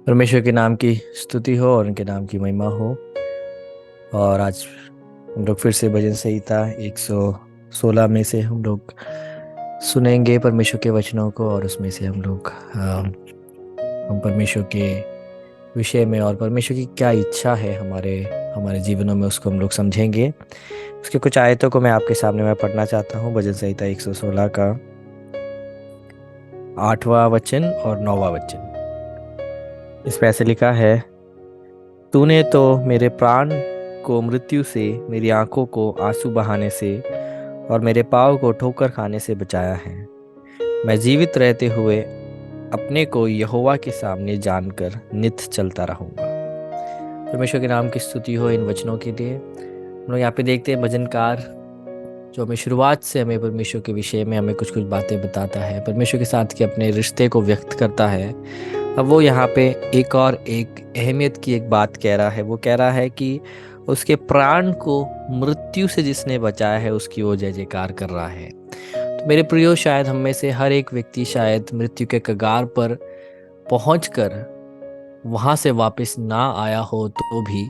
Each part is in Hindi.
परमेश्वर के नाम की स्तुति हो और उनके नाम की महिमा हो। और आज हम लोग फिर से भजन संहिता 116 में से हम लोग सुनेंगे परमेश्वर के वचनों को, और उसमें से हम लोग हम परमेश्वर के विषय में और परमेश्वर की क्या इच्छा है हमारे हमारे जीवनों में, उसको हम लोग समझेंगे। उसके कुछ आयतों को मैं आपके सामने मैं पढ़ना चाहता हूँ। भजन संहिता 116 का 8वां वचन और 9वां वचन। इस पे ऐसे लिखा है, तूने तो मेरे प्राण को मृत्यु से, मेरी आंखों को आंसू बहाने से और मेरे पाँव को ठोकर खाने से बचाया है। मैं जीवित रहते हुए अपने को यहोवा के सामने जानकर नित चलता रहूंगा। परमेश्वर के नाम की स्तुति हो इन वचनों के लिए। हम लोग यहाँ पे देखते हैं भजनकार जो हमें शुरुआत से हमें परमेश्वर के विषय में हमें कुछ कुछ बातें बताता है, परमेश्वर के साथ के अपने रिश्ते को व्यक्त करता है। अब वो यहाँ पे एक अहमियत की एक बात कह रहा है। वो कह रहा है कि उसके प्राण को मृत्यु से जिसने बचाया है उसकी वो जय जयकार कर रहा है। तो मेरे प्रियो, शायद हम में से हर एक व्यक्ति शायद मृत्यु के कगार पर पहुंचकर वहां से वापस ना आया हो, तो भी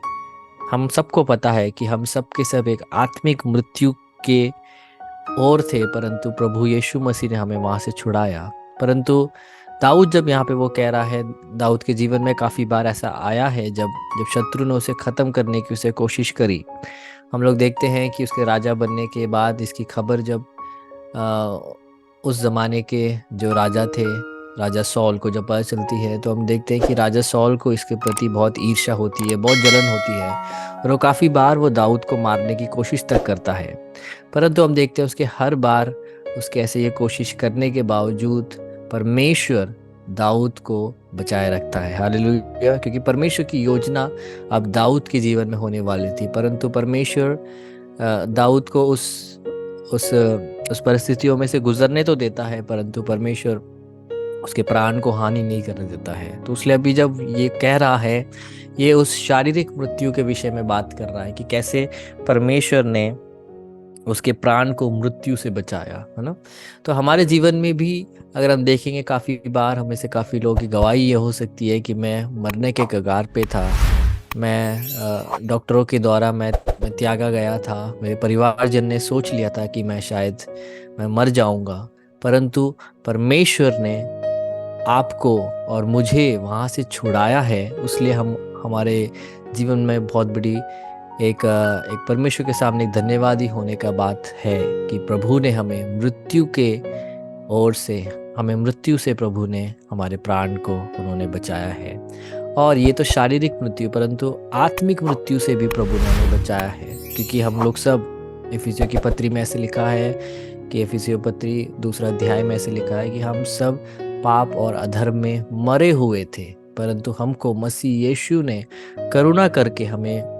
हम सबको पता है कि हम सब के सब एक आत्मिक मृत्यु के ओर थे, परंतु प्रभु यीशु मसीह ने हमें वहां से छुड़ाया। परंतु दाऊद जब यहाँ पे वो कह रहा है, दाऊद के जीवन में काफी बार ऐसा आया है जब जब शत्रु ने उसे खत्म करने की उसे कोशिश करी। हम लोग देखते हैं कि उसके राजा बनने के बाद इसकी खबर जब अ, उस जमाने के जो राजा थे, राजा सॉल को जब पता चलती है, तो हम देखते हैं कि राजा सॉल को इसके प्रति बहुत ईर्ष्या होती है, बहुत जलन होती है, और वो काफी बार वो दाऊद को मारने की कोशिश तक करता है। परंतु हम देखते हैं उसके हर बार उसके ऐसे ये कोशिश करने के बावजूद परमेश्वर दाऊद को बचाए रखता है। हालेलुया। क्योंकि परमेश्वर की योजना अब दाऊद के जीवन में होने वाली थी, परंतु परमेश्वर दाऊद को उस उस परिस्थितियों में से गुजरने तो देता है, परंतु परमेश्वर उसके प्राण को हानि नहीं करने देता है। तो इसलिए अभी जब ये कह रहा है, ये उस शारीरिक मृत्यु के विषय में बात कर रहा है कि कैसे परमेश्वर ने उसके प्राण को मृत्यु से बचाया, है ना। तो हमारे जीवन में भी अगर हम देखेंगे, काफ़ी बार हमें से काफ़ी लोगों की गवाही ये हो सकती है कि मैं मरने के कगार पे था, मैं डॉक्टरों के द्वारा मैं त्यागा गया था, मेरे परिवारजन ने सोच लिया था कि मैं शायद मैं मर जाऊंगा, परंतु परमेश्वर ने आपको और मुझे वहाँ से छुड़ाया है। इसलिए हम हमारे जीवन में बहुत बड़ी एक परमेश्वर के सामने एक धन्यवादी होने का बात है कि प्रभु ने हमें मृत्यु के ओर से, हमें मृत्यु से प्रभु ने हमारे प्राण को उन्होंने बचाया है। और ये तो शारीरिक मृत्यु, परंतु आत्मिक मृत्यु से भी प्रभु ने हमें बचाया है। क्योंकि हम लोग सब, इफिसियों की पत्री में ऐसे लिखा है कि इफिसियों पत्री 2 अध्याय में ऐसे लिखा है कि हम सब पाप और अधर्म में मरे हुए थे, परंतु हमको मसीह यीशु ने करुणा करके हमें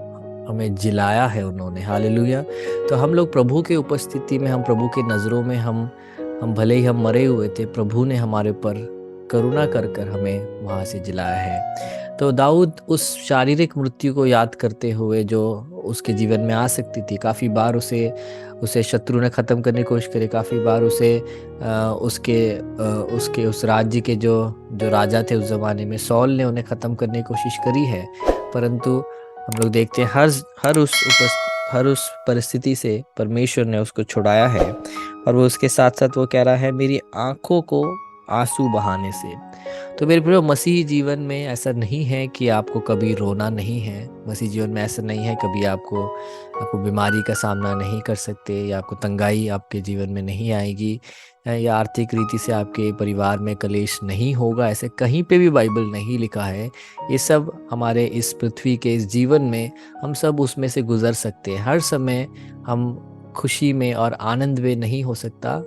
हमें जिलाया है उन्होंने। हालेलुया। तो हम लोग प्रभु के उपस्थिति में, हम प्रभु के नज़रों में, हम भले ही हम मरे हुए थे, प्रभु ने हमारे पर करुणा कर कर हमें वहाँ से जिलाया है। तो दाऊद उस शारीरिक मृत्यु को याद करते हुए जो उसके जीवन में आ सकती थी, काफ़ी बार उसे उसे शत्रु ने ख़त्म करने की कोशिश करी, काफ़ी बार उसे उसके उस राज्य के जो जो राजा थे उस ज़माने में, सॉल ने उन्हें ख़त्म करने की कोशिश करी है। परंतु हम लोग देखते हैं हर उस परिस्थिति से परमेश्वर ने उसको छुड़ाया है। और वो उसके साथ साथ वो कह रहा है, मेरी आंखों को आंसू बहाने से। तो मेरे प्रियो, मसीही जीवन में ऐसा नहीं है कि आपको कभी रोना नहीं है। मसीही जीवन में ऐसा नहीं है कभी आपको आपको बीमारी का सामना नहीं कर सकते, या आपको तंगाई आपके जीवन में नहीं आएगी, या आर्थिक रीति से आपके परिवार में कलेश नहीं होगा। ऐसे कहीं पे भी बाइबल नहीं लिखा है। ये सब हमारे इस पृथ्वी के इस जीवन में हम सब उसमें से गुजर सकते हैं। हर समय हम खुशी में और आनंद में नहीं हो सकता,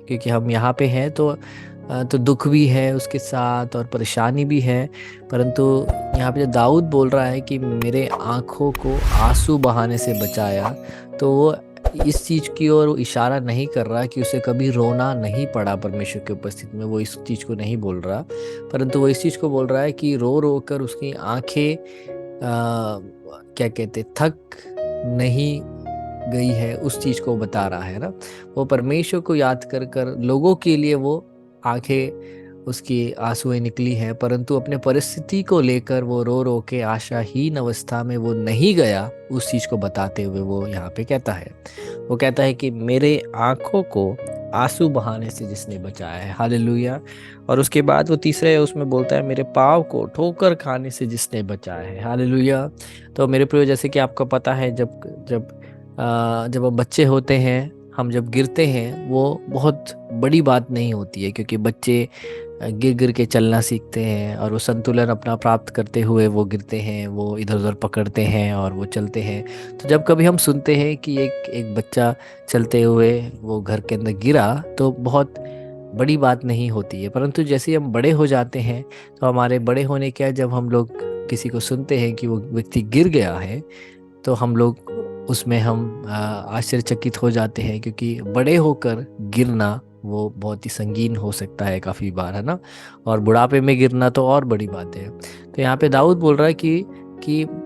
क्योंकि हम यहाँ पे हैं तो दुख भी है उसके साथ और परेशानी भी है। परंतु यहाँ पे जो दाऊद बोल रहा है कि मेरे आँखों को आंसू बहाने से बचाया, तो वो इस चीज़ की ओर इशारा नहीं कर रहा कि उसे कभी रोना नहीं पड़ा परमेश्वर की उपस्थिति में। वो इस चीज़ को नहीं बोल रहा, परंतु वो इस चीज़ को बोल रहा है कि रो रो कर उसकी आंखें क्या कहते, थक नहीं गई है, उस चीज़ को बता रहा है ना। वो परमेश्वर को याद कर कर लोगों के लिए वो आंखें उसकी आंसुएं निकली हैं, परंतु अपने परिस्थिति को लेकर वो रो रो के आशाहीन अवस्था में वो नहीं गया। उस चीज़ को बताते हुए वो यहाँ पे कहता है, वो कहता है कि मेरे आंखों को आंसू बहाने से जिसने बचाया है, हालेलुया। और उसके बाद वो तीसरे उसमें बोलता है, मेरे पाँव को ठोकर खाने से जिसने बचाया है, हालेलुया। तो मेरे प्रियो, जैसे कि आपको पता है, जब जब जब हम बच्चे होते हैं, हम जब गिरते हैं, वो बहुत बड़ी बात नहीं होती है, क्योंकि बच्चे गिर गिर के चलना सीखते हैं और वो संतुलन अपना प्राप्त करते हुए वो गिरते हैं, वो इधर उधर पकड़ते हैं और वो चलते हैं। तो जब कभी हम सुनते हैं कि एक एक बच्चा चलते हुए वो घर के अंदर गिरा, तो बहुत बड़ी बात नहीं होती है। परंतु जैसे ही हम बड़े हो जाते हैं, तो हमारे बड़े होने क्या, जब हम लोग किसी को सुनते हैं कि वो व्यक्ति गिर गया है, तो हम लोग उसमें हम आश्चर्यचकित हो जाते हैं, क्योंकि बड़े होकर गिरना वो बहुत ही संगीन हो सकता है काफ़ी बार, है ना। और बुढ़ापे में गिरना तो और बड़ी बात है। तो यहाँ पे दाऊद बोल रहा है कि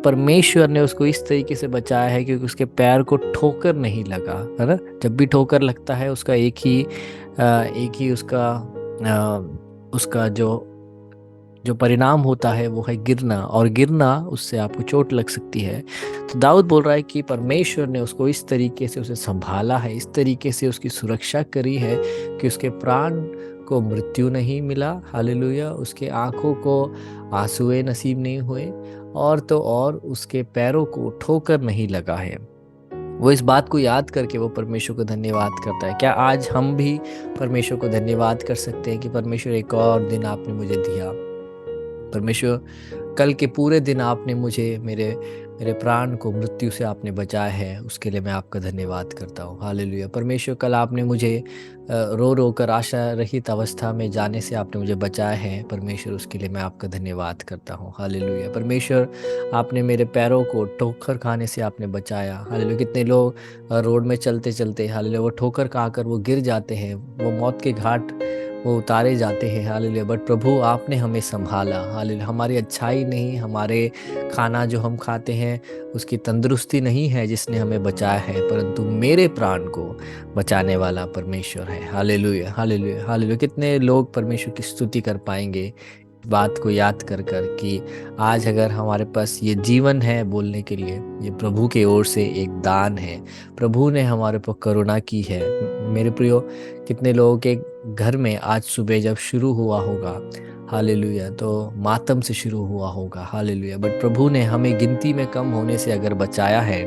परमेश्वर ने उसको इस तरीके से बचाया है, क्योंकि उसके पैर को ठोकर नहीं लगा, है ना। जब भी ठोकर लगता है, उसका एक ही उसका जो जो परिणाम होता है वो है गिरना, और गिरना उससे आपको चोट लग सकती है। तो दाऊद बोल रहा है कि परमेश्वर ने उसको इस तरीके से उसे संभाला है, इस तरीके से उसकी सुरक्षा करी है कि उसके प्राण को मृत्यु नहीं मिला, हालेलुया। उसके आंखों को आंसुए नसीब नहीं हुए, और तो और उसके पैरों को ठोकर नहीं लगा है। वो इस बात को याद करके वो परमेश्वर को धन्यवाद करता है। क्या आज हम भी परमेश्वर को धन्यवाद कर सकते हैं कि परमेश्वर, एक और दिन आपने मुझे दिया। परमेश्वर, कल के पूरे दिन आपने मुझे, मेरे मेरे प्राण को मृत्यु से आपने बचाया है, उसके लिए मैं आपका धन्यवाद करता हूँ, हालेलुया। परमेश्वर, कल आपने मुझे रो रो कर आशा रहित अवस्था में जाने से आपने मुझे बचाया है, परमेश्वर, उसके लिए मैं आपका धन्यवाद करता हूँ, हालेलुया। परमेश्वर, आपने मेरे पैरों को ठोकर खाने से आपने बचाया, हालेलुया। कितने लोग रोड में चलते चलते, हालेलुया, वो ठोकर खाकर वो गिर जाते हैं, वो मौत के घाट वो उतारे जाते हैं, हालेलुया। बट प्रभु, आपने हमें संभाला, हालेलुया। हमारी अच्छाई नहीं, हमारे खाना जो हम खाते हैं उसकी तंदुरुस्ती नहीं है जिसने हमें बचाया है, परंतु मेरे प्राण को बचाने वाला परमेश्वर है, हालेलुया, हालेलुया, हालेलुया। कितने लोग परमेश्वर की स्तुति कर पाएंगे बात को याद कर कर कि आज अगर हमारे पास ये जीवन है बोलने के लिए, ये प्रभु के ओर से एक दान है, प्रभु ने हमारे पर करुणा की है। मेरे प्रियो, कितने लोगों के घर में आज सुबह जब शुरू हुआ होगा, हालेलुया, तो मातम से शुरू हुआ होगा, हालेलुया। बट प्रभु ने हमें गिनती में कम होने से अगर बचाया है,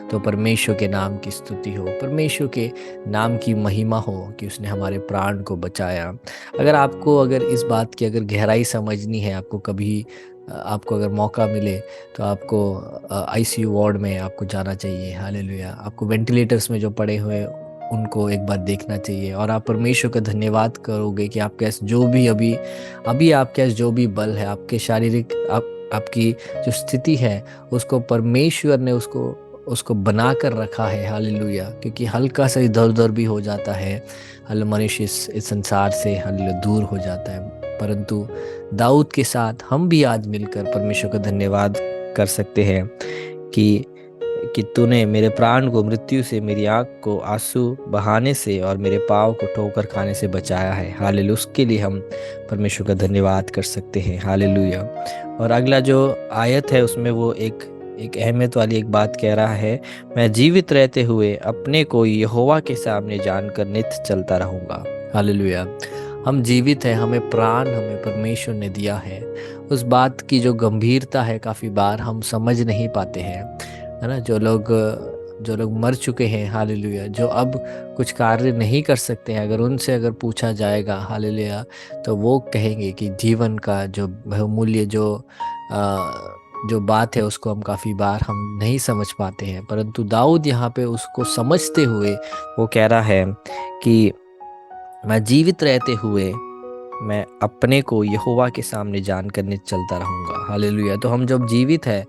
तो परमेश्वर के नाम की स्तुति हो, परमेश्वर के नाम की महिमा हो कि उसने हमारे प्राण को बचाया। अगर इस बात की अगर गहराई समझनी है, आपको कभी आपको अगर मौका मिले, तो आपको आईसीयू वार्ड में आपको जाना चाहिए, हालेलुया। आपको वेंटिलेटर्स में जो पड़े हुए उनको एक बार देखना चाहिए, और आप परमेश्वर का धन्यवाद करोगे कि आपके पास जो भी अभी अभी आपके पास जो भी बल है, आपके शारीरिक आपकी जो स्थिति है, उसको परमेश्वर ने उसको उसको बना कर रखा है, हालेलुया। क्योंकि हल्का सा इधर उधर भी हो जाता है, हल मनुष्य इस संसार से दूर हो जाता है। परंतु दाऊद के साथ हम भी आज मिलकर परमेश्वर का धन्यवाद कर सकते हैं कि तूने मेरे प्राण को मृत्यु से, मेरी आंख को आंसू बहाने से और मेरे पाँव को ठोकर खाने से बचाया है, हालेलुया। उसके लिए हम परमेश्वर का धन्यवाद कर सकते हैं, हालेलुया। और अगला जो आयत है उसमें वो एक अहमियत वाली एक बात कह रहा है, मैं जीवित रहते हुए अपने को यहोवा के सामने जानकर नित्य चलता रहूंगा, हालेलुया। हम जीवित हैं, हमें प्राण हमें परमेश्वर ने दिया है। उस बात की जो गंभीरता है काफ़ी बार हम समझ नहीं पाते हैं, है ना। जो लोग मर चुके हैं, हालेलुया, जो अब कुछ कार्य नहीं कर सकते हैं, अगर उनसे अगर पूछा जाएगा, हालेलुया, तो वो कहेंगे कि जीवन का जो बहुमूल्य जो बात है उसको हम काफ़ी बार हम नहीं समझ पाते हैं। परंतु दाऊद यहाँ पे उसको समझते हुए वो कह रहा है कि मैं जीवित रहते हुए मैं अपने को यहोवा के सामने जानकर नित्य चलता रहूंगा, हालेलुया। तो हम जब जीवित है,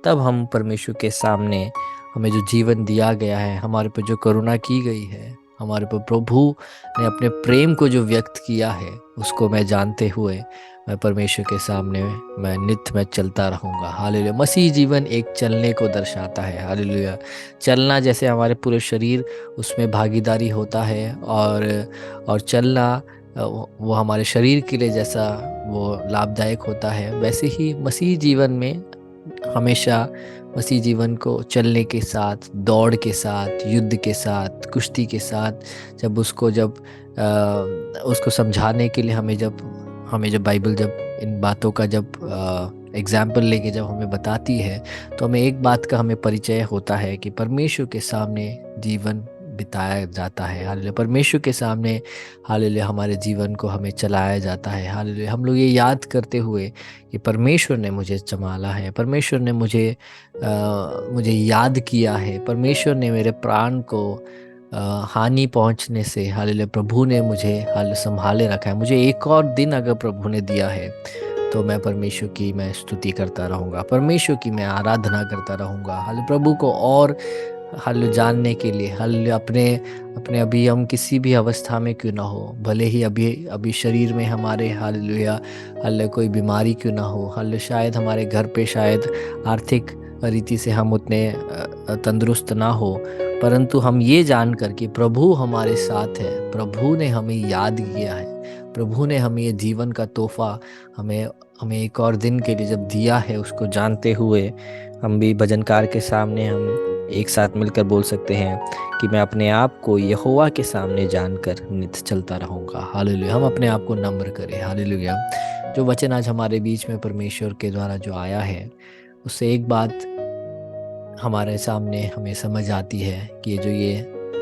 तब हम परमेश्वर के सामने, हमें जो जीवन दिया गया है, हमारे पर जो करुणा की गई है, हमारे पर प्रभु ने अपने प्रेम को जो व्यक्त किया है, उसको मैं जानते हुए मैं परमेश्वर के सामने मैं नित्य में चलता रहूंगा, हालेलुया। मसीह जीवन एक चलने को दर्शाता है, हालेलुया। चलना जैसे हमारे पूरे शरीर उसमें भागीदारी होता है, और चलना वो हमारे शरीर के लिए जैसा वो लाभदायक होता है, वैसे ही मसीह जीवन में हमेशा मसीह जीवन को चलने के साथ, दौड़ के साथ, युद्ध के साथ, कुश्ती के साथ, जब उसको समझाने के लिए हमें जब बाइबल जब इन बातों का जब एग्जाम्पल लेके जब हमें बताती है, तो हमें एक बात का हमें परिचय होता है कि परमेश्वर के सामने जीवन बिताया जाता है। हालेलुया। परमेश्वर के सामने हालेलुया हमारे जीवन को हमें चलाया जाता है। हालेलुया। हम लोग ये याद करते हुए कि परमेश्वर ने मुझे संभाला है, परमेश्वर ने मुझे याद किया है, परमेश्वर ने मेरे प्राण को हानि पहुंचने से हालेलुया प्रभु ने मुझे हाल संभाले रखा है। मुझे एक और दिन अगर प्रभु ने दिया है, तो मैं परमेश्वर की मैं स्तुति करता रहूँगा, परमेश्वर की मैं आराधना करता रहूँगा। हाल प्रभु को और हल जानने के लिए, हल अपने अपने अभी हम किसी भी अवस्था में क्यों ना हो, भले ही अभी अभी शरीर में हमारे हालेलुया हल कोई बीमारी क्यों ना हो, हल शायद हमारे घर पे शायद आर्थिक रीति से हम उतने तंदुरुस्त ना हो, परंतु हम ये जानकर कि प्रभु हमारे साथ है, प्रभु ने हमें याद किया है, प्रभु ने हमें ये जीवन का तोहफा हमें हमें एक और दिन के लिए जब दिया है, उसको जानते हुए हम भी भजनकार के सामने हम एक साथ मिलकर बोल सकते हैं कि मैं अपने आप को यहोवा के सामने जानकर नित चलता रहूंगा। हालेलुया। हम अपने आप को नम्र करें। हालेलुया। जो वचन आज हमारे बीच में परमेश्वर के द्वारा जो आया है, उससे एक बात हमारे सामने हमें समझ आती है कि ये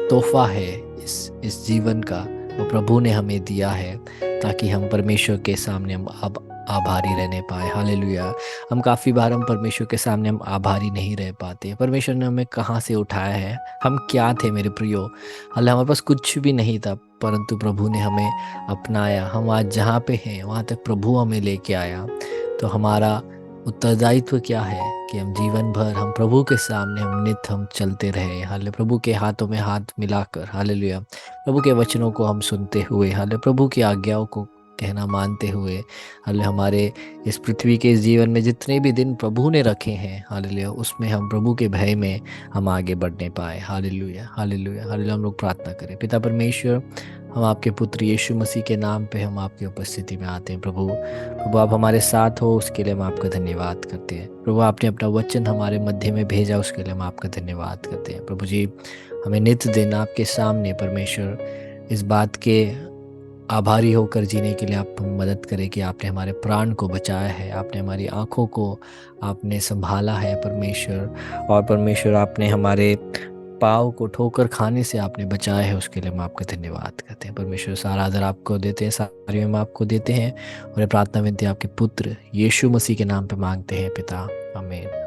तोहफा है इस जीवन का, वो प्रभु ने हमें दिया है ताकि हम परमेश्वर के सामने हम अब आभारी रहने पाए। हालेलुया। हम काफ़ी बार हम परमेश्वर के सामने हम आभारी नहीं रह पाते। परमेश्वर ने हमें कहाँ से उठाया है, हम क्या थे मेरे प्रियो। हाल हमारे पास कुछ भी नहीं था, परंतु प्रभु ने हमें अपनाया। हम आज जहाँ पे हैं वहाँ तक प्रभु हमें लेके आया। तो हमारा उत्तरदायित्व क्या है कि हम जीवन भर हम प्रभु के सामने हम नित हम चलते रहे। हाले प्रभु के हाथों में हाथ मिलाकर, हालेलुया, प्रभु के वचनों को हम सुनते हुए, हाले प्रभु की आज्ञाओं को कहना मानते हुए, हाले हमारे इस पृथ्वी के इस जीवन में जितने भी दिन प्रभु ने रखे हैं, हालेलुया, उसमें हम प्रभु के भय में हम आगे बढ़ने पाए। Hallelujah hallelujah hallelujah. हम लोग प्रार्थना करें। पिता परमेश्वर, हम आपके पुत्र यीशु मसीह के नाम पे हम आपकी उपस्थिति में आते हैं। प्रभु प्रभु आप हमारे साथ हो, उसके लिए हम आपका धन्यवाद करते हैं। प्रभु आपने अपना वचन हमारे मध्य में भेजा, उसके लिए हम आपका धन्यवाद करते हैं। प्रभु जी, हमें नित्य दिन आपके सामने परमेश्वर इस बात के आभारी होकर जीने के लिए आप हमें मदद करें कि आपने हमारे प्राण को बचाया है, आपने हमारी आँखों को आपने संभाला है परमेश्वर, और परमेश्वर आपने हमारे पाँव को ठोकर खाने से आपने बचाया है, उसके लिए हम आपका धन्यवाद करते हैं। परमेश्वर सारा आदर आपको देते हैं, सारी हम आपको देते हैं, और ये प्रार्थना विनती आपके पुत्र यीशु मसीह के नाम पे मांगते हैं पिता, आमीन।